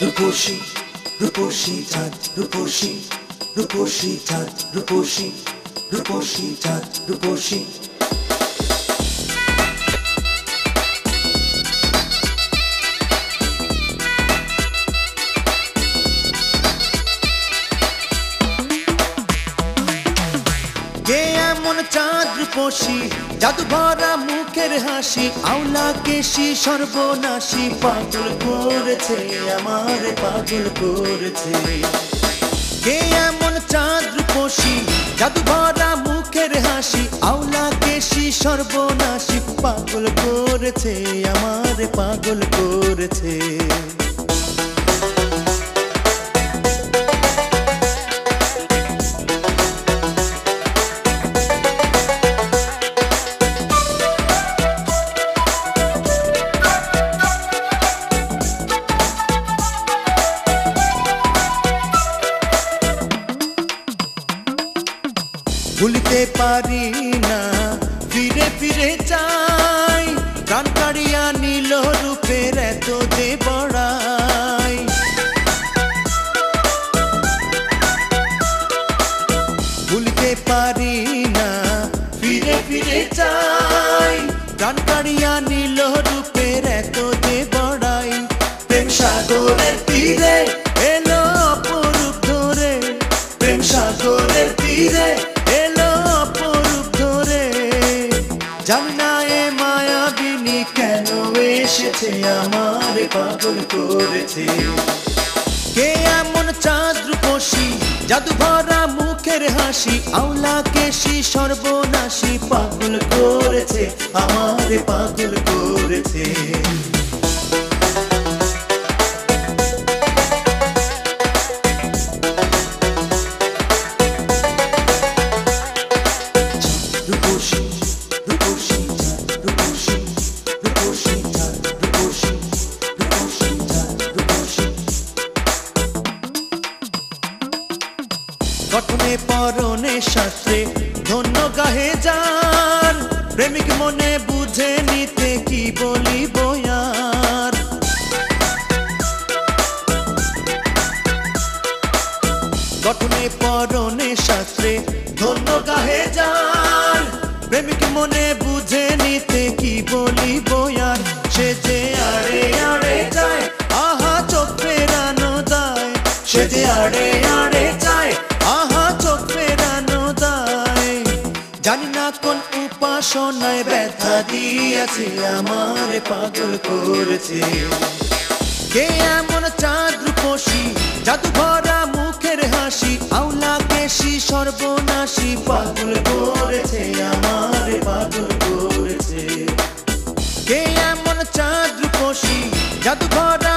রূপসী রূপসী চাঁদ রূপসী রূপসী চাঁদ রূপসী রূপসী চাঁদ রূপসী চাঁদ রূপসী জাদু ভরা মুখের হাসি আওলা কেশি সর্বনাশী পাগল করেছে আমার পাগল করেছে কে এমন চাঁদ রূপসী জাদু ভরা মুখের হাসি আওলা কেশি সর্বনাশী পাগল করেছে আমার পাগল করেছে ভুলতে পারি না ফিরে ফিরে চাই প্রাণ কাড়িয়া নীল রূপের এত যে বড়াই ভুলতে পারি না ফিরে ফিরে চাই প্রাণ কাড়িয়া নীল রূপের এত যে বড়াই প্রেম সাগরের তীরে এলো অপরূপ ধরে প্রেম সাগরের তীরে জানি না এ মায়াবিনী কেন এসেছে আমার পাগল করেছে কে এমন চাঁদ রূপসী জাদু ভরা মুখের হাসি আওলা কেশি সর্বনাশী পাগল করেছে আমার পাগল করেছে গঠনে পরনে শাস্ত্রে ধন্য গাহে যার প্রেমিক মনে বুঝে নিতে কি বলিব আর গঠনে পরনে শাস্ত্রে ধন্য গাহে যার প্রেমিক মনে বুঝে নিতে কি বলিব আর সে যে আড়ে আড়ে যায় আহা চোখ ফেরানো যায় সে যে আড়ে আড়ে যায় আহা চোখ ফেরানো দায় জানি না কোন উপাসনায় ব্যথা দিয়েছে আমার পাগল করেছে কে এমন চাঁদ রূপসী জাদু ভরা মুখের হাসি আওলা কেশি সর্বনাশী পাগল করেছে আমার পাগল করেছে কে এমন চাঁদ রূপসী জাদু ভরা